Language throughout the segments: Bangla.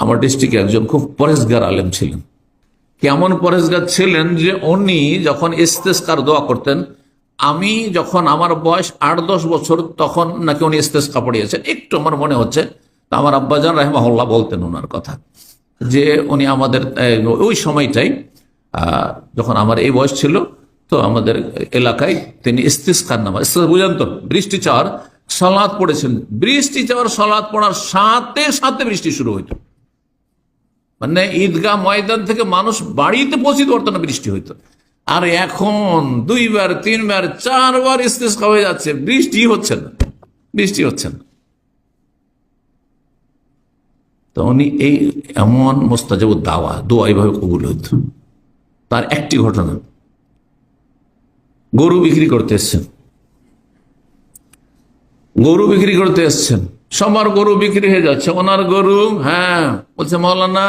আমার ডিস্ট্রিক্টে একজন খুব পরেশগার আলেম ছিলেন। কেমন পরেশগার ছিলেন যে উনি যখন ইস্তেসকার দোয়া করতেন, আমি যখন আমার বয়স 8-10 বছর তখন নাকি উনি ইস্তেসকা পড়িয়েছেন, একটু আমার মনে হচ্ছে। তা আমার আব্বাজান রাহিমাহুল্লাহ বলতেন ওনার কথা, যে উনি আমাদের ওই সময়টাই যখন আমার এই বয়স ছিল, তো আমাদের এলাকায় তিনি ইস্তিসকার নামাজ, বুঝলেন তো, বৃষ্টি চাওয়ার সালাত পড়েছেন। বৃষ্টি চাওয়ার সালাত পড়ার সাথে সাথে বৃষ্টি শুরু হইতো, মানে ঈদগাহ ময়দান থেকে মানুষ বাড়িতে পৌঁছিতে পারতো না, বৃষ্টি হইতো। আর এখন 2বার 3বার 4বার ইস্তিসকা হয়ে যাচ্ছে, বৃষ্টি হচ্ছে না, বৃষ্টি হচ্ছে না। তো উনি এই এমন মোস্তাজাবুদ দাওয়া, দোয়া এইভাবে কবুল হইত। তার একটি ঘটনা, গরু বিক্রি করতে এসছেন, গরু বিক্রি করতে এসছেন, সবার গরু বিক্রি হয়ে যাচ্ছে, ওনার গরু। হ্যাঁ, বলছে মাওলানা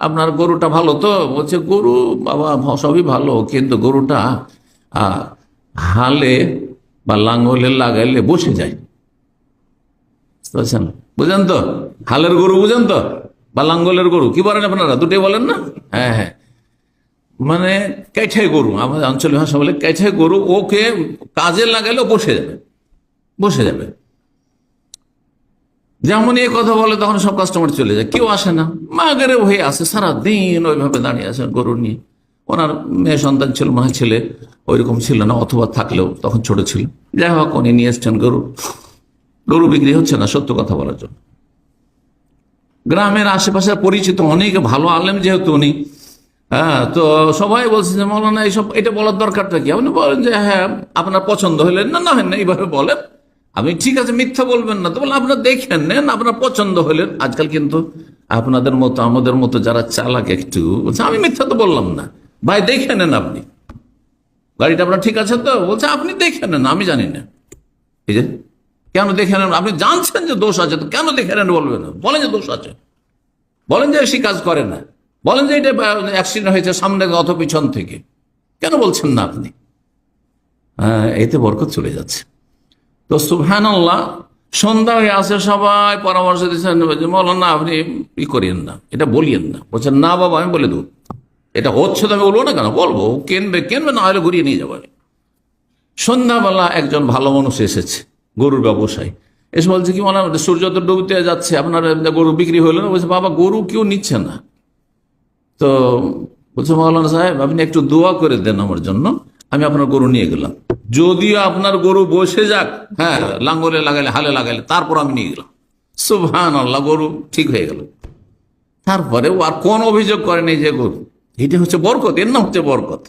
আপনার গরুটা ভালো তো? বলছে গরু বাবা সবই ভালো, কিন্তু গরুটা হালে বা লাঙ্গলে লাগাইলে বসে যায়, বুঝছেন? বুঝেন তো, হালের গরু বুঝেন তো, বা লাঙ্গলের গরু কি বলেন আপনারা? দুটোই বলেন না? হ্যাঁ হ্যাঁ, মানে ক্যাঠাই গরু, আমাদের আঞ্চলিক ভাষা বলে ক্যাঠাই গরু। ওকে কাজে লাগালেও বসে যাবে, বসে যাবে। যেমন এই কথা বলে তখন সব কাস্টমার চলে যায়, কেউ আসে না, মাগরে হয়ে আসে, সারাদিন ওইভাবে দাঁড়িয়ে আছে গরু নিয়ে। ওনার মেয়ে সন্তান ছিল, মনে হয় ছেলে ওইরকম ছিল না, অথবা থাকলেও তখন ছোট ছিল। যাই হোক, উনি নিয়ে এসছেন গরু, গরু বিক্রি হচ্ছে না, সত্য কথা বলার জন্য। গ্রামের আশেপাশে পরিচিত অনেক ভালো আলেম যেহেতু উনি, হ্যাঁ, তো সবাই বলছে যে মৌলানা এইসব, এটা বলার দরকারটা কি? আপনি বলেন যে হ্যাঁ আপনার পছন্দ হলেন না, না হয় না, এইভাবে বলেন। আমি ঠিক আছে, মিথ্যা বলবেন না তো, বলে আপনার দেখেন নেন, আপনার পছন্দ হলেন। আজকাল কিন্তু আপনাদের মতো আমাদের মতো যারা চালাক একটু বলছে আমি মিথ্যা তো বললাম না, ভাই দেখে নেন, আপনি গাড়িটা আপনার ঠিক আছে তো? বলছে আপনি দেখে নেন, আমি জানি না। এই যে কেন দেখে নেন? আপনি জানছেন যে দোষ আছে, তো কেন দেখে নেন বলবেন না? বলেন যে দোষ আছে, বলেন যে সে কাজ করে না, বলেন যে এটা অ্যাক্সিডেন্ট হয়েছে সামনে অথবা পিছন থেকে, কেন বলছেন না আপনি? এতে বরকত চলে যাচ্ছে। তো সুবহানাল্লাহ, সন্ধ্যা হয়ে আসে, সবাই পরামর্শ দিচ্ছেন মৌলানা আপনি ই করিয়েন না, এটা বলিয়েন না। বলছেন না বাবা আমি বলে দেবো, এটা হচ্ছে তো আমি বলবো না, কেন বলবো? কিনবে কিনবে, না হলে ঘুরিয়ে নিয়ে যাবো। সন্ধ্যাবেলা একজন ভালো মানুষ এসেছে, গরুর ব্যবসায়ী, এসে বলছে কি মৌলানা সূর্য তো ডুবতে যাচ্ছে, আপনার গরু বিক্রি হলো না? বলছে বাবা গরু কেউ নিচ্ছে না। তো বলছে মৌলানা সাহেব আপনি একটু দোয়া করে দেন আমার জন্য, আমি আপনার গরু নিয়ে গেলাম, যদিও আপনার গরু বসে যাক, হ্যাঁ লাঙ্গলে লাগাইলে হালে লাগাইলে, তারপর আমি নিয়ে গেলাম। সুবহানাল্লাহ, গরু ঠিক হয়ে গেল। তারপরে ও আর কোন অভিযোগ করেনি যে গরু, এটা হচ্ছে বরকত, এর নাম হচ্ছে বরকত।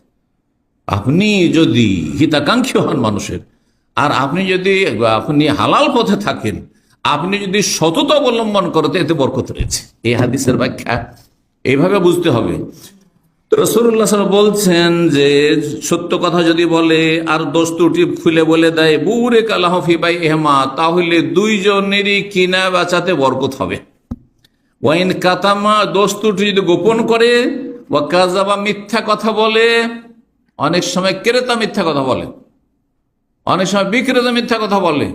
আপনি যদি হিতাকাঙ্ক্ষী হন মানুষের, আর আপনি হালাল পথে থাকেন, আপনি যদি সততা অবলম্বন করেন, এতে বরকত রয়েছে। এই হাদিসের ব্যাখ্যা এইভাবে বুঝতে হবে। রাসূলুল্লাহ সাল্লাল্লাহু আলাইহি ওয়াসাল্লাম বলছেন যে সত্য কথা যদি বলে আর দোষ ত্রুটি খুলে বলে দেয়, বুরিকা লাহু ফি বাইইহিমা, তাহলে দুইজনেরই কিনা বেচাতে বরকত হবে। ওয়াইন কাতামা, দোষ ত্রুটি যদি গোপন করে, ওয়া কাযাবা, মিথ্যা কথা বলে। অনেক সময় ক্রেতা মিথ্যা কথা বলে, অনেক সময় বিক্রেতা মিথ্যা কথা বলে,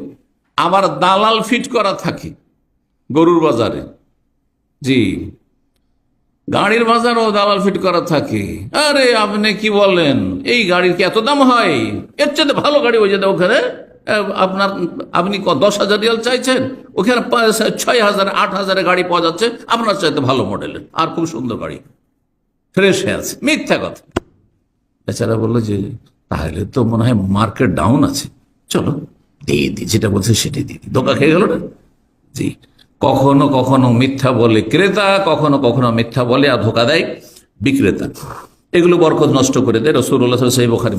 আবার দালাল ফিট করা থাকে গরুর বাজারে। জি, গাড়ির বাজারও দালাল ফিট করা থাকে। আরে আপনি কি বলেন, এই গাড়ির কি এত দাম হয়? এর চেয়ে ভালো গাড়ি হয়ে যেত ওখানে, আপনি 10,000 রিয়াল চাইছেন, ওখানে 6,000 8,000 গাড়ি পাওয়া যাচ্ছে আপনার চাইতে ভালো মডেলের, আর খুব সুন্দর গাড়ি, ফ্রেশ হয়ে আছে। মিথ্যা কথা। বেচারা বললো যে তাহলে তো মনে হয় মার্কেট ডাউন আছে, চলো দিয়ে দিই, যেটা বলছে সেটাই দিয়ে দিই। ধোকা খেয়ে গেল না? জি, কখনো কখনো মিথ্যা বলে ক্রেতা, কখনো কখনো মিথ্যা বলে আর ধোকা দেয় বিক্রেতা। এগুলো বরকত নষ্ট করে দেয়। রাসূলুল্লাহ সাল্লাল্লাহু আলাইহি ওয়াসাল্লাম